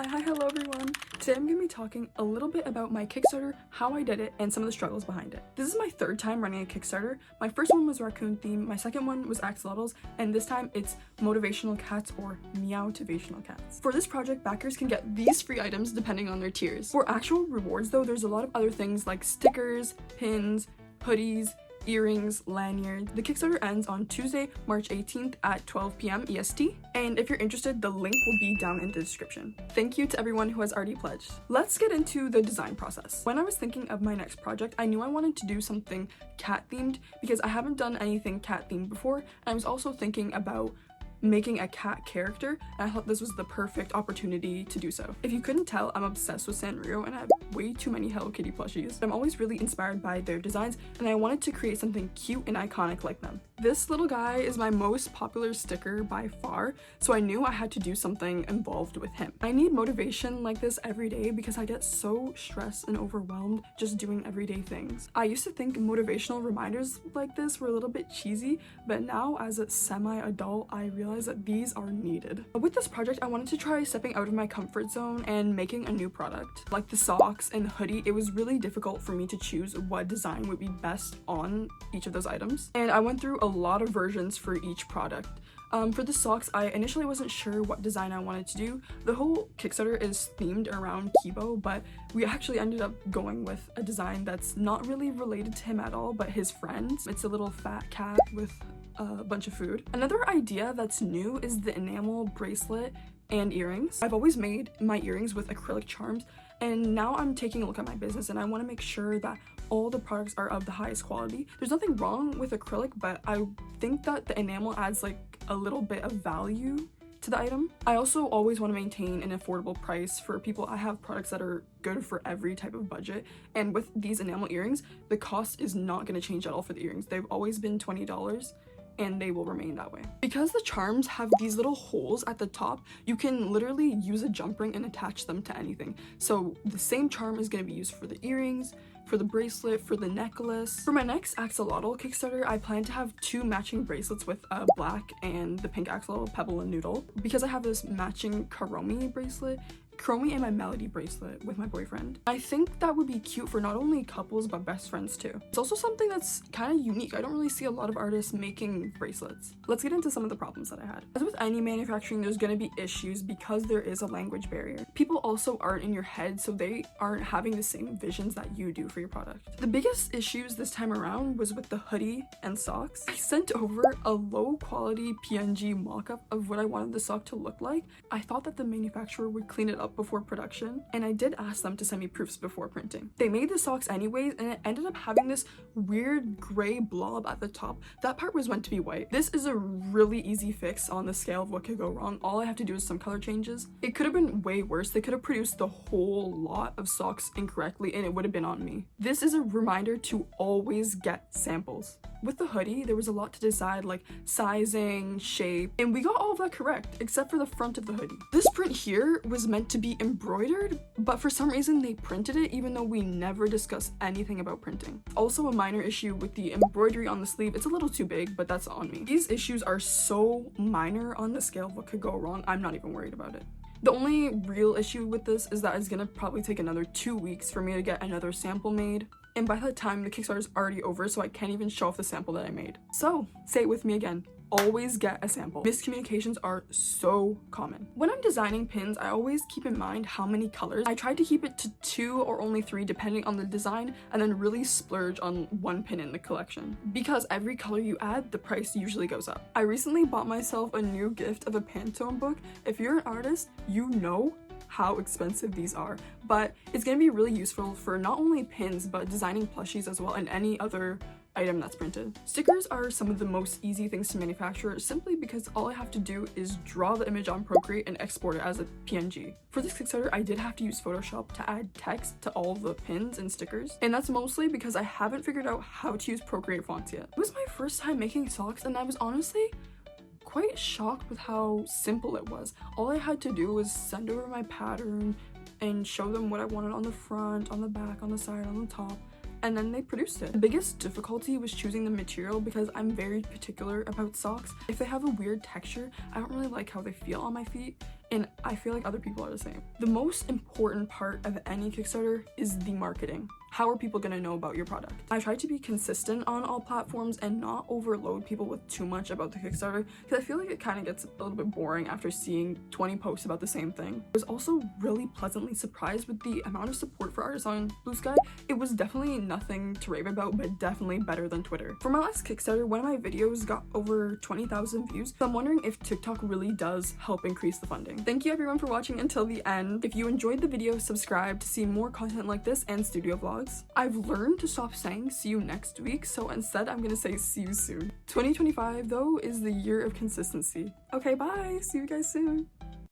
Hello everyone! Today I'm going to be talking a little bit about my Kickstarter, how I did it, and some of the struggles behind it. This is my third time running a Kickstarter. My first one was raccoon theme, my second one was axolotls, and this time it's motivational cats or meow-tivational cats. For this project, backers can get these free items depending on their tiers. For actual rewards though, there's a lot of other things like stickers, pins, hoodies, earrings, lanyards. The Kickstarter ends on Tuesday, March 18th at 12 p.m. EST, and if you're interested, the link will be down in the description. Thank you to everyone who has already pledged. Let's get into the design process. When I was thinking of my next project, I knew I wanted to do something cat themed because I haven't done anything cat themed before, and I was also thinking about making a cat character, and I thought this was the perfect opportunity to do so. If you couldn't tell, I'm obsessed with Sanrio and I have way too many Hello Kitty plushies. I'm always really inspired by their designs, and I wanted to create something cute and iconic like them. This little guy is my most popular sticker by far, so I knew I had to do something involved with him. I need motivation like this every day because I get so stressed and overwhelmed just doing everyday things. I used to think motivational reminders like this were a little bit cheesy, but now as a semi-adult, I realize that these are needed. With this project, I wanted to try stepping out of my comfort zone and making a new product. Like the socks and hoodie, it was really difficult for me to choose what design would be best on each of those items, and I went through a lot of versions for each product. For the socks, I initially wasn't sure what design I wanted to do. The whole Kickstarter is themed around Kibo, but we actually ended up going with a design that's not really related to him at all, but his friends. It's a little fat cat with a bunch of food. Another idea that's new is the enamel bracelet and earrings. I've always made my earrings with acrylic charms, and now I'm taking a look at my business and I want to make sure that all the products are of the highest quality. There's nothing wrong with acrylic, but I think that the enamel adds like a little bit of value to the item. I also always want to maintain an affordable price for people. I have products that are good for every type of budget, and with these enamel earrings, the cost is not going to change at all for the earrings. They've always been $20. And they will remain that way. Because the charms have these little holes at the top, you can literally use a jump ring and attach them to anything. So the same charm is going to be used for the earrings, for the bracelet, for the necklace. For my next axolotl Kickstarter, I plan to have 2 matching bracelets with a black and the pink axolotl, Pebble and Noodle. Because I have this matching Karomi bracelet, Chromie and my Melody bracelet with my boyfriend. I think that would be cute for not only couples but best friends too. It's also something that's kind of unique. I don't really see a lot of artists making bracelets. Let's get into some of the problems that I had. As with any manufacturing, there's going to be issues because there is a language barrier. People also aren't in your head, so they aren't having the same visions that you do for your product. The biggest issues this time around was with the hoodie and socks. I sent over a low quality PNG mock-up of what I wanted the sock to look like. I thought that the manufacturer would clean it up before production, and I did ask them to send me proofs before printing. They made the socks anyways, and it ended up having this weird gray blob at the top. That part was meant to be white. This is a really easy fix on the scale of what could go wrong. All I have to do is some color changes. It could have been way worse. They could have produced the whole lot of socks incorrectly and it would have been on me. This is a reminder to always get samples. With the hoodie, there was a lot to decide, like sizing, shape, and we got all of that correct, except for the front of the hoodie. This print here was meant to be embroidered, but for some reason they printed it even though we never discussed anything about printing. Also a minor issue with the embroidery on the sleeve. It's a little too big, but that's on me. These issues are so minor on the scale of what could go wrong, I'm not even worried about it. The only real issue with this is that it's gonna probably take another 2 weeks for me to get another sample made. And by that time, the Kickstarter is already over, so I can't even show off the sample that I made. So, say it with me again. Always get a sample. Miscommunications are so common. When I'm designing pins, I always keep in mind how many colors. I try to keep it to 2 or only 3 depending on the design, and then really splurge on 1 pin in the collection. Because every color you add, the price usually goes up. I recently bought myself a new gift of a Pantone book. If you're an artist, you know how expensive these are, but it's going to be really useful for not only pins but designing plushies as well and any other item that's printed. Stickers are some of the most easy things to manufacture simply because all I have to do is draw the image on Procreate and export it as a PNG. For this Kickstarter, I did have to use Photoshop to add text to all the pins and stickers, and that's mostly because I haven't figured out how to use Procreate fonts yet. It was my first time making socks, and I was honestly quite shocked with how simple it was. All I had to do was send over my pattern and show them what I wanted on the front, on the back, on the side, on the top, and then they produced it. The biggest difficulty was choosing the material because I'm very particular about socks. If they have a weird texture, I don't really like how they feel on my feet, and I feel like other people are the same. The most important part of any Kickstarter is the marketing. How are people gonna know about your product? I try to be consistent on all platforms and not overload people with too much about the Kickstarter, because I feel like it kind of gets a little bit boring after seeing 20 posts about the same thing. I was also really pleasantly surprised with the amount of support for artists on Blue Sky. It was definitely nothing to rave about, but definitely better than Twitter. For my last Kickstarter, one of my videos got over 20,000 views, so I'm wondering if TikTok really does help increase the funding. Thank you everyone for watching until the end. If you enjoyed the video, subscribe to see more content like this and studio vlogs. I've learned to stop saying see you next week, so instead I'm gonna say see you soon. 2025 though is the year of consistency. Okay, bye, see you guys soon.